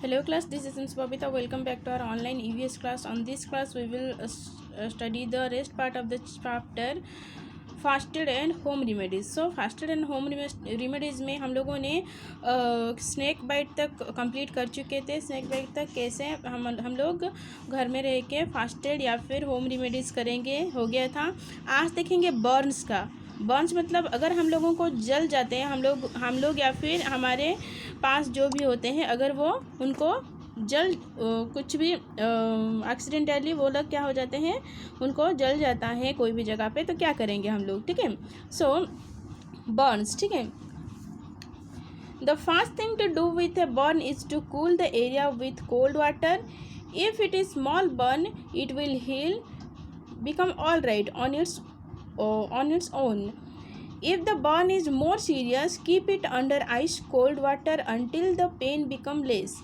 Hello class, this is Ms. Babita. Welcome back to our online EVS class. On this class, we will study the rest part of the chapter first aid and home remedies. So first aid and home remedies में हम लोगों ने snake bite तक complete कर चुके थे. Snake bite तक कैसे हम लोग घर में रह के फास्टेड या फिर होम रेमेडीज़ करेंगे हो गया था. आज देखेंगे बर्न्स का. बर्न्स मतलब अगर हम लोगों को जल जाते हैं हम लोग या फिर हमारे पास जो भी होते हैं, अगर वो उनको जल कुछ भी एक्सीडेंटली वो लोग क्या हो जाते हैं, उनको जल जाता है कोई भी जगह पे, तो क्या करेंगे हम लोग. ठीक है. So burns. ठीक है. The first thing to do with a burn is to cool the area with cold water. If it is small burn it will heal become all right on its own. If the burn is more serious, keep it under ice cold water until the pain become less.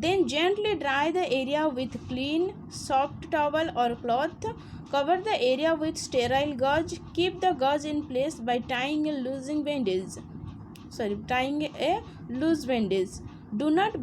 Then gently dry the area with clean soft towel or cloth. Cover the area with sterile gauze. Keep the gauze in place by tying a loose bandage. Do not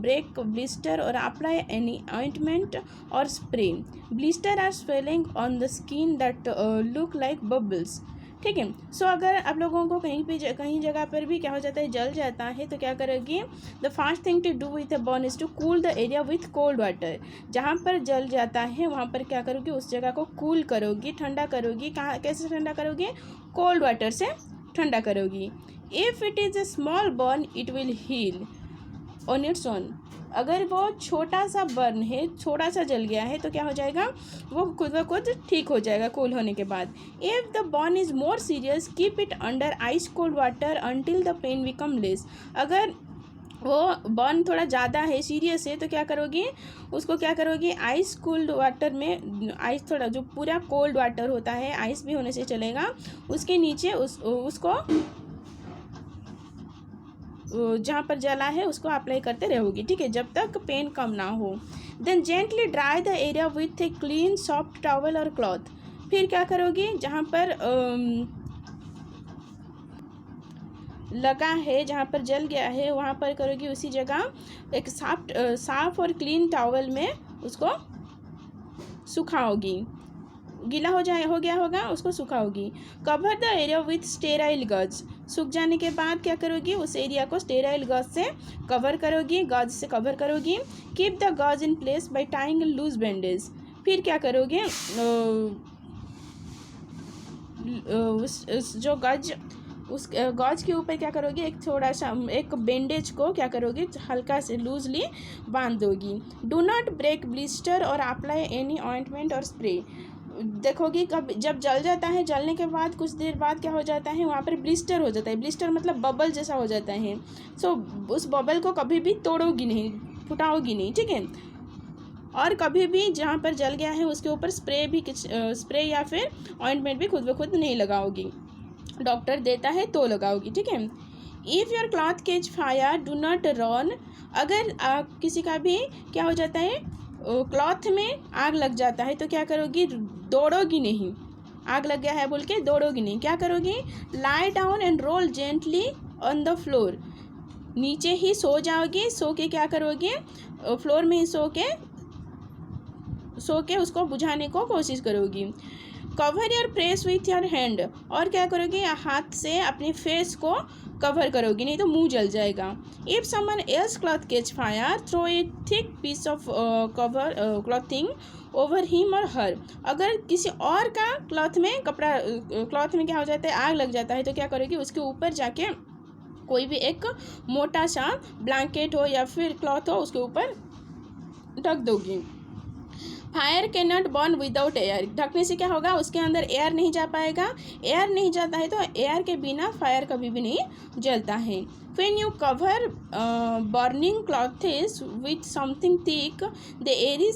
break blister or apply any ointment or spray. Blister are swelling on the skin that look like bubbles. ठीक है. सो अगर आप लोगों को कहीं जगह पर भी क्या हो जाता है, जल जाता है, तो क्या करोगी. The first thing to do with a burn is to cool the area with cold water. जहाँ पर जल जाता है वहाँ पर क्या करोगी, उस जगह को कूल करोगी, ठंडा करोगी. कहाँ कैसे ठंडा करोगी, कोल्ड वाटर से ठंडा करोगी. If it is a small burn it will heal on its own. अगर वो छोटा सा बर्न है, छोटा सा जल गया है, तो क्या हो जाएगा, वो खुद ब खुद ठीक हो जाएगा कूल होने के बाद. If the burn is more serious keep it under ice cold water until the pain become less. अगर वो बर्न थोड़ा ज़्यादा है, सीरियस है, तो क्या करोगी, उसको क्या करोगी, आइस कोल्ड वाटर में, आइस थोड़ा जो पूरा कोल्ड वाटर होता है, आइस भी होने से चलेगा, उसके नीचे उसको जहाँ पर जला है उसको अप्लाई करते रहोगी. ठीक है, जब तक पेन कम ना हो. Then gently dry the area with a clean soft towel और क्लॉथ. फिर क्या करोगी, जहाँ पर लगा है, जहाँ पर जल गया है, वहाँ पर करोगी उसी जगह एक साफ और क्लीन टॉवल में उसको सुखाओगी. गीला हो गया होगा, उसको सुखाओगी. Cover the area with sterile gauze. सूख जाने के बाद क्या करोगी, उस एरिया को स्टेराइल गज से कवर करोगी, गज से कवर करोगी. Keep the gauze in place by tying loose bandage. फिर क्या करोगे, जो गज, उस गज के ऊपर क्या करोगी, एक थोड़ा सा एक बैंडेज को क्या करोगी, हल्का से लूजली बांध दोगी. डू नॉट ब्रेक ब्लिस्टर और अप्लाई एनी ऑइंटमेंट और स्प्रे. देखोगी कब जब जल जाता है, जलने के बाद कुछ देर बाद क्या हो जाता है, वहाँ पर ब्लिस्टर हो जाता है. ब्लिस्टर मतलब बबल जैसा हो जाता है. सो उस बबल को कभी भी तोड़ोगी नहीं, फुटाओगी नहीं. ठीक है. और कभी भी जहाँ पर जल गया है उसके ऊपर स्प्रे या फिर ऑइंटमेंट भी खुद ब खुद नहीं लगाओगी, डॉक्टर देता है तो लगाओगी. ठीक है. If your cloth catch fire do not run. अगर किसी का भी क्या हो जाता है, क्लॉथ में आग लग जाता है, तो क्या करोगी, दौड़ोगी नहीं. आग लग गया है बोल के दौड़ोगी नहीं. क्या करोगी, lie down and roll gently on the floor. नीचे ही सो जाओगी. सो के क्या करोगी, फ्लोर में ही सो के उसको बुझाने को कोशिश करोगी. Cover your face with your hand. और क्या करोगी, हाथ से अपने फेस को कवर करोगी, नहीं तो मुंह जल जाएगा. If someone else cloth catch fire throw a thick piece of clothing over him और हर. अगर किसी और का क्लॉथ में क्या हो जाता है, आग लग जाता है, तो क्या करोगी, उसके ऊपर जाके कोई भी एक मोटा सा ब्लैंकेट हो या फिर क्लॉथ हो, उसके ऊपर ढक दोगी. Fire can not burn without air. ढकने से क्या होगा, उसके अंदर एयर नहीं जा पाएगा. एयर नहीं जाता है तो एयर के बिना फायर कभी भी नहीं जलता है. When you cover burning clothes with something thick the air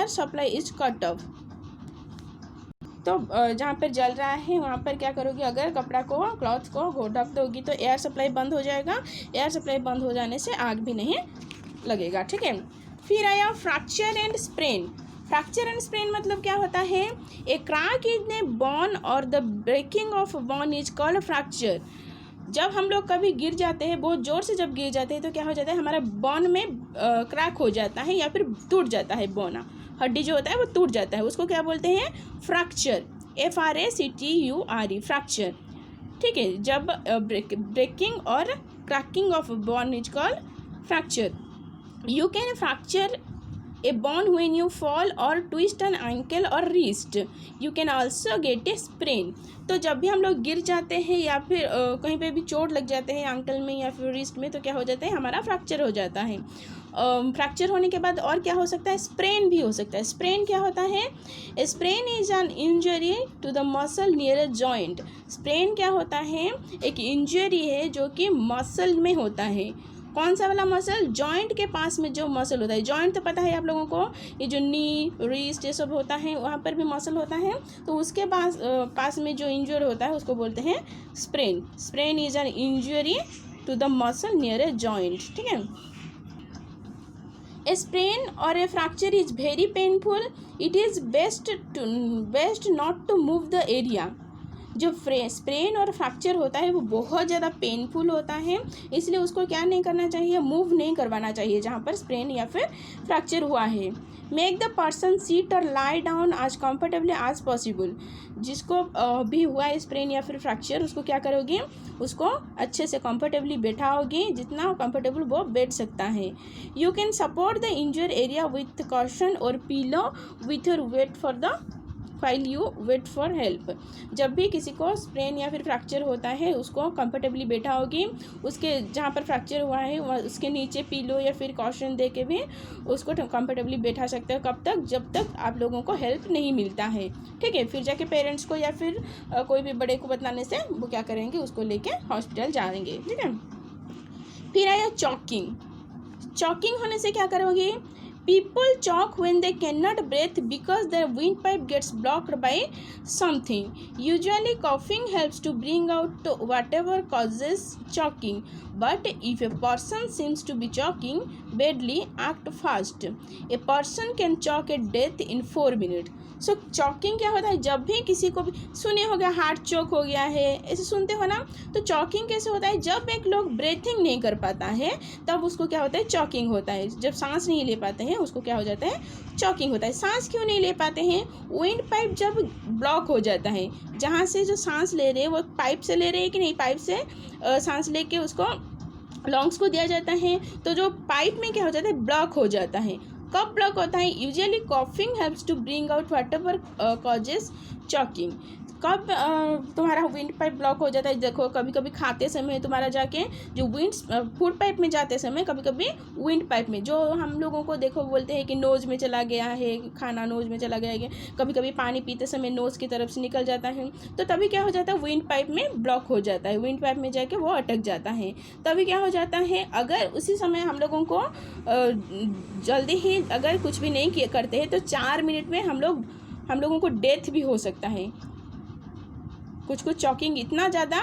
supply is cut off. तो जहाँ पर जल रहा है वहाँ पर क्या करोगी, अगर कपड़ा को, क्लॉथ को ढक दोगी तो एयर सप्लाई बंद हो जाएगा. एयर सप्लाई बंद हो जाने से आग भी नहीं लगेगा. ठीक है. फिर आया fracture and sprain. Fracture and sprain मतलब क्या होता है, a crack in a bone और the breaking of bone is called fracture. जब हम लोग कभी गिर जाते हैं, बहुत ज़ोर से जब गिर जाते हैं तो क्या हो जाता है, हमारा बोन में क्रैक हो जाता है या फिर टूट जाता है, बोना हड्डी जो होता है वो टूट जाता है, उसको क्या बोलते हैं, फ्रैक्चर, FRACTURE, फ्रैक्चर। ठीक है, जब ब्रेकिंग और cracking of bone is called fracture. You can fracture a bone when you fall or twist an ankle or wrist. You can also get a sprain. तो जब भी हम लोग गिर जाते हैं या फिर कहीं पे भी चोट लग जाते हैं एंकल में या फिर रिस्ट में, तो क्या हो जाता है, हमारा फ्रैक्चर हो जाता है। फ्रैक्चर होने के बाद और क्या हो सकता है, स्प्रेन भी हो सकता है। स्प्रेन क्या होता है, sprain is an injury to the muscle near a joint. Sprain क्या होता है, एक इंजरी है जो कि मसल में होता है। कौन सा वाला मसल, जॉइंट के पास में जो मसल होता है। जॉइंट तो पता है आप लोगों को, ये जो नी, रिस्ट, ये सब होता है, वहाँ पर भी मसल होता है। तो उसके पास में जो इंजर होता है उसको बोलते हैं sprain. Sprain is an injury to the muscle near a joint. ठीक है, ए स्प्रेन और a fracture is very painful. It is best not to move the area. जो स्प्रेन और फ्रैक्चर होता है वो बहुत ज़्यादा पेनफुल होता है, इसलिए उसको क्या नहीं करना चाहिए, मूव नहीं करवाना चाहिए जहाँ पर स्प्रेन या फिर फ्रैक्चर हुआ है। मेक द पर्सन सीट और lie down as comfortably as possible. जिसको भी हुआ है स्प्रेन या फिर फ्रैक्चर, उसको क्या करोगे, उसको अच्छे से कंफर्टेबली बैठाओगे, जितना कंफर्टेबल वो बैठ सकता है। You can support the injured area with cushion और pillow with your wait for the file you wait for help. जब भी किसी को स्प्रेन या फिर फ्रैक्चर होता है, उसको कंफर्टेबली बैठाओगी, उसके जहाँ पर फ्रैक्चर हुआ है उसके नीचे पीलो या फिर कॉशन दे के भी उसको कंफर्टेबली बैठा सकते हो। कब तक, जब तक आप लोगों को हेल्प नहीं मिलता है। ठीक है, फिर जाके पेरेंट्स को या फिर कोई भी बड़े को बताने से वो क्या करेंगे, उसको लेके हॉस्पिटल जाएंगे। ठीक है, फिर आया चॉकिंग। चॉकिंग होने से क्या करोगे, people choke when they cannot breathe because their windpipe gets blocked by something. Usually coughing helps to bring out whatever causes choking, but if a person seems to be choking badly, act fast. A person can choke a death in 4 minutes. So choking क्या होता है, जब भी किसी को भी सुने हो गया हार्ट चोक हो गया है, ऐसे सुनते हो ना, तो चॉकिंग कैसे होता है, जब एक लोग ब्रीथिंग नहीं कर पाता है तब उसको क्या होता है, चॉकिंग होता है। जब सांस नहीं ले पाते हैं उसको क्या हो जाता है, चॉकिंग होता है। सांस क्यों नहीं ले पाते हैं, विंड पाइप जब ब्लॉक हो जाता है, जहाँ से जो सांस ले रहे हैं वो पाइप से ले रहे हैं कि नहीं, पाइप से सांस लेके उसको लंग्स को दिया जाता है, तो जो पाइप में क्या हो जाता है, ब्लॉक हो जाता है। कब ब्लॉक होता है, usually coughing helps to bring out whatever causes choking. कब तुम्हारा विंड पाइप ब्लॉक हो जाता है, देखो कभी कभी खाते समय तुम्हारा जाके जो फूड पाइप में जाते समय कभी कभी विंड पाइप में, जो हम लोगों को देखो बोलते हैं कि नोज़ में चला गया है, खाना नोज़ में चला गया है, कभी कभी पानी पीते समय नोज़ की तरफ से निकल जाता है, तो तभी क्या हो जाता है, विंड पाइप में ब्लॉक हो जाता है, विंड पाइप में जाके वो अटक जाता है। तभी क्या हो जाता है, अगर उसी समय हम लोगों को जल्दी ही अगर कुछ भी नहीं करते हैं तो 4 मिनट में हम लोगों को डेथ भी हो सकता है। कुछ चॉकिंग इतना ज़्यादा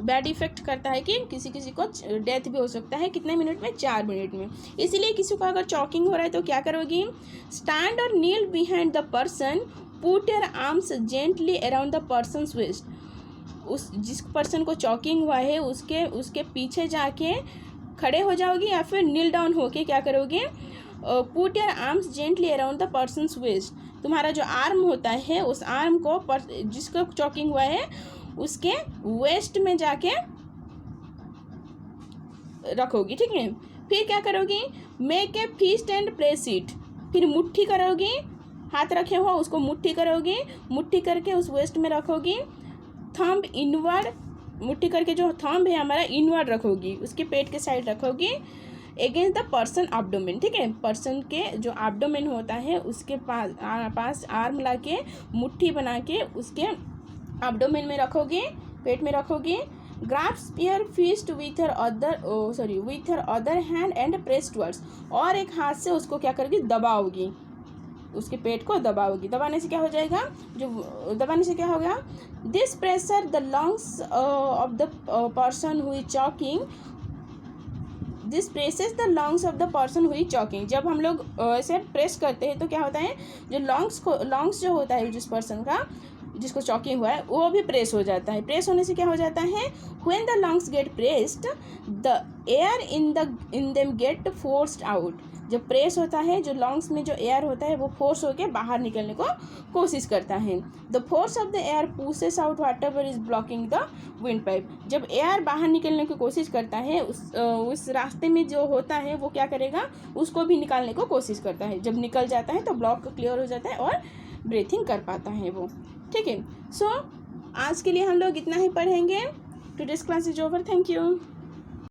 बैड इफेक्ट करता है कि किसी को डेथ भी हो सकता है। कितने मिनट में, 4 मिनट में। इसीलिए किसी को अगर चॉकिंग हो रहा है तो क्या करोगी, स्टैंड और kneel behind the person, put your arms gently around the person's waist. जिस पर्सन को चॉकिंग हुआ है उसके पीछे जाके खड़े हो जाओगी या फिर नील डाउन होके क्या करोगे, put your arms gently around the person's waist. तुम्हारा जो आर्म होता है उस आर्म को जिसको चॉकिंग हुआ है उसके वेस्ट में जाके रखोगी। ठीक है, फिर क्या करोगी, make a fist and place it. फिर मुट्ठी करोगी, हाथ रखे हो उसको मुट्ठी करोगी, मुट्ठी करके उस वेस्ट में रखोगी। थंब इनवर्ड, मुट्ठी करके जो थंब है हमारा इनवर्ड रखोगी, उसके पेट के साइड रखोगी, अगेंस्ट द पर्सन एब्डोमेन। ठीक है, पर्सन के जो एब्डोमेन होता है उसके पास आर्म ला के मुट्ठी बना के उसके एब्डोमेन में रखोगे, पेट में रखोगे। Grasp your fist with your other hand and press towards. और एक हाथ से उसको क्या करोगी, दबाओगी, उसके पेट को दबाओगी। दबाने से क्या हो जाएगा, दबाने से क्या होगा, this pressure the lungs of the person who is choking, this presses the lungs of the person who is choking. जब हम लोग ऐसे प्रेस करते हैं तो क्या होता है, जो लंग्स जो होता है जिस पर्सन का, जिसको चॉकिंग हुआ है वो भी प्रेस हो जाता है। प्रेस होने से क्या हो जाता है, when the lungs get pressed the air in them get forced out. जब प्रेस होता है, जो लंग्स में जो एयर होता है वो फोर्स होकर बाहर निकलने को कोशिश करता है। The force of the air pushes out whatever is blocking the wind pipe. जब एयर बाहर निकलने की कोशिश करता है, उस रास्ते में जो होता है वो क्या करेगा, उसको भी निकालने को कोशिश करता है। जब निकल जाता है तो ब्लॉक क्लियर हो जाता है और ब्रीथिंग कर पाता है वो। ठीक है, सो आज के लिए हम लोग इतना ही पढ़ेंगे। Today's class is over. Thank you.